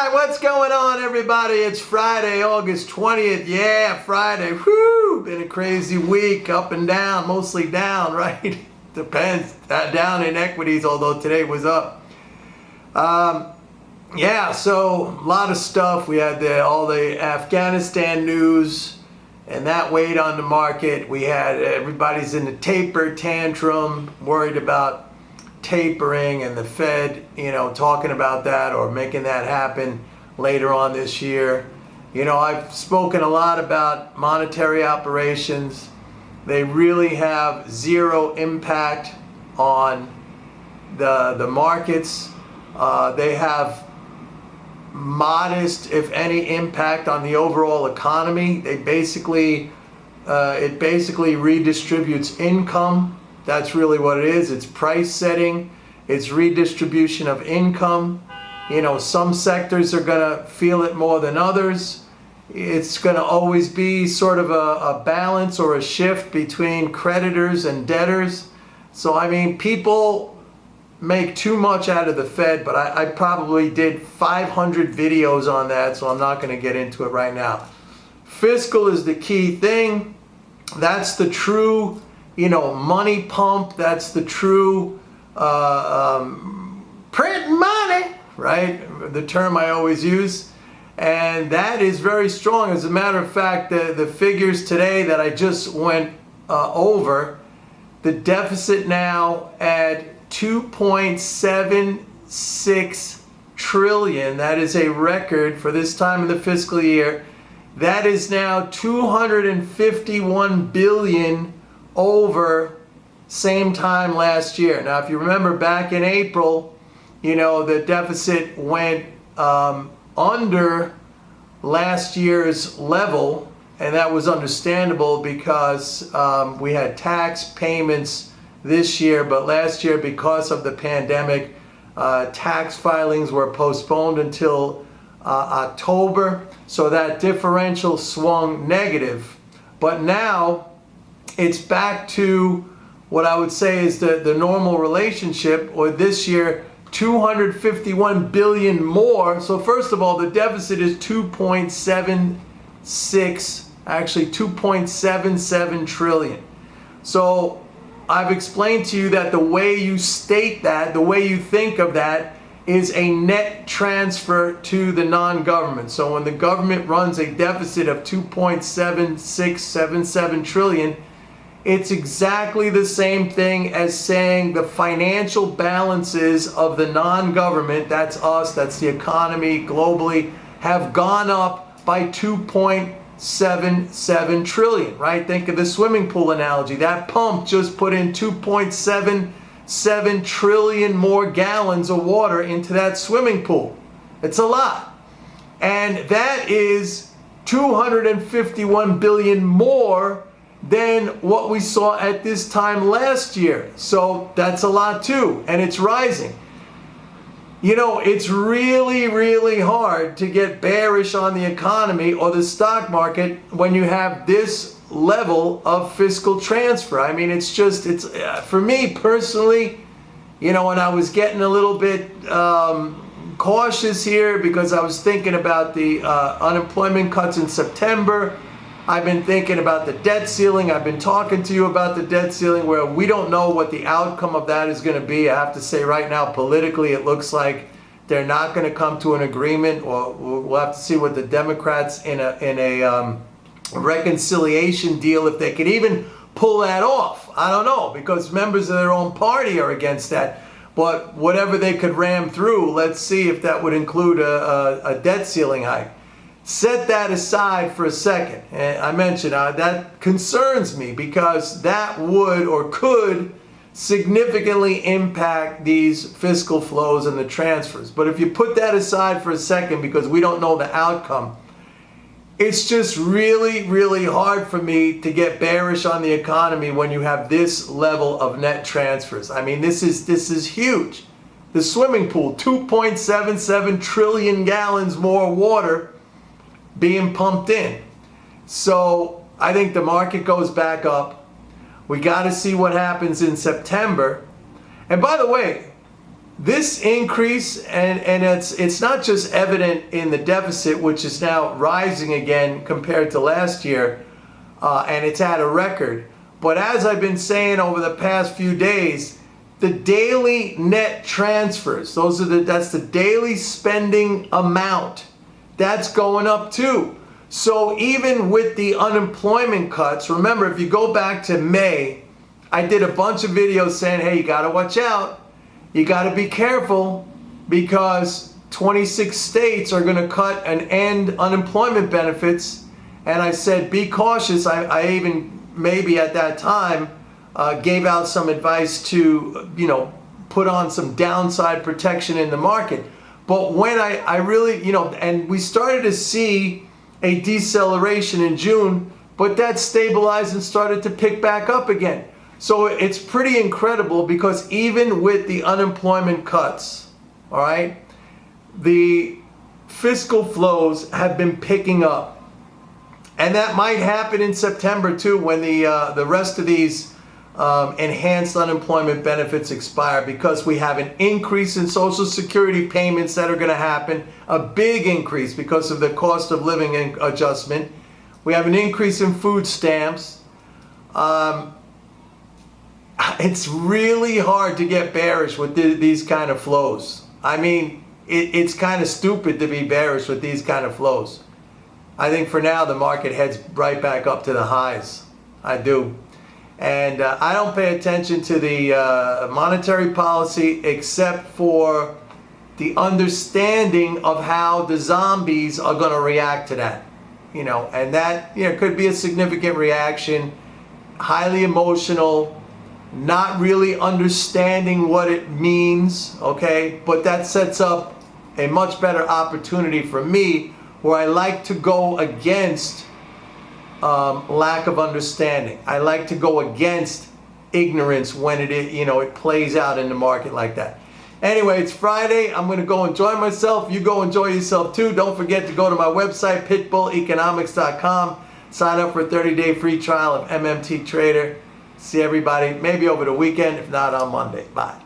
right, what's going on, everybody? It's Friday, August 20th. Yeah, Friday. Whoo! Been a crazy week, up and down, mostly down, right? Depends. Down in equities, although today was up. Yeah, so a lot of stuff. We had all the Afghanistan news, and that weighed on the market. We had everybody's in the taper tantrum, worried about tapering, and the Fed, talking about that or making that happen later on this year. I've spoken a lot about monetary operations. They really have zero impact on the markets. They have modest, if any, impact on the overall economy. It basically redistributes income. That's really what it is. It's price setting. It's redistribution of income. Some sectors are going to feel it more than others. It's going to always be sort of a balance or a shift between creditors and debtors. So, people make too much out of the Fed, but I probably did 500 videos on that, so I'm not going to get into it right now. Fiscal is the key thing. That's the true, money pump. That's the true print money, right? The term I always use. And that is very strong. As a matter of fact, the figures today that I just went over, the deficit now at 2.76 trillion. That is a record for this time of the fiscal year. That is now 251 billion over same time last year. Now, if you remember back in April, the deficit went under last year's level, and that was understandable because we had tax payments this year, but last year, because of the pandemic, tax filings were postponed until October, so that differential swung negative. But now it's back to what I would say is the normal relationship, or this year 251 billion more. So first of all, the deficit is 2.77 trillion. So I've explained to you that the way you state that, the way you think of that, is a net transfer to the non-government. So when the government runs a deficit of 2.7677 trillion, it's exactly the same thing as saying the financial balances of the non-government, that's us, that's the economy globally, have gone up by 2.77 trillion, right? Think of the swimming pool analogy. That pump just put in 2.77 trillion more gallons of water into that swimming pool. It's a lot. And that is 251 billion more than what we saw at this time last year. So that's a lot too, and it's rising. It's really, really hard to get bearish on the economy or the stock market when you have this level of fiscal transfer. It's for me personally, and I was getting a little bit cautious here because I was thinking about the unemployment cuts in September. I've been thinking about the debt ceiling. I've been talking to you about the debt ceiling, where we don't know what the outcome of that is going to be. I have to say right now, politically, it looks like they're not going to come to an agreement, or we'll have to see what the Democrats in a reconciliation deal, if they could even pull that off. I don't know, because members of their own party are against that. But whatever they could ram through, let's see if that would include a debt ceiling hike. Set that aside for a second. And I mentioned that concerns me because that would or could significantly impact these fiscal flows and the transfers. But if you put that aside for a second, because we don't know the outcome, it's just really, really hard for me to get bearish on the economy when you have this level of net transfers. This is huge. The swimming pool, 2.77 trillion gallons more water being pumped in. So I think the market goes back up. We got to see what happens in September. And by the way, this increase, and it's not just evident in the deficit, which is now rising again compared to last year, and it's at a record. But as I've been saying over the past few days, the daily net transfers, that's the daily spending amount, that's going up too. So even with the unemployment cuts, remember, if you go back to May, I did a bunch of videos saying, hey, you got to watch out. You got to be careful because 26 states are going to cut and end unemployment benefits. And I said, be cautious. I even maybe at that time gave out some advice to, put on some downside protection in the market. But when I really, and we started to see a deceleration in June, but that stabilized and started to pick back up again. So it's pretty incredible because even with the unemployment cuts, all right, the fiscal flows have been picking up. And that might happen in September too when the rest of these enhanced unemployment benefits expire, because we have an increase in Social Security payments that are going to happen, a big increase because of the cost of living adjustment. We have an increase in food stamps. It's really hard to get bearish with these kind of flows. I mean, it's kind of stupid to be bearish with these kind of flows. I think for now the market heads right back up to the highs. I do. And I don't pay attention to the monetary policy except for the understanding of how the zombies are going to react to that. And that could be a significant reaction, highly emotional, not really understanding what it means, okay? But that sets up a much better opportunity for me, where I like to go against lack of understanding. I like to go against ignorance when it plays out in the market like that. Anyway, it's Friday. I'm going to go enjoy myself. You go enjoy yourself too. Don't forget to go to my website, pitbulleconomics.com. Sign up for a 30-day free trial of MMT Trader. See everybody maybe over the weekend, if not on Monday. Bye.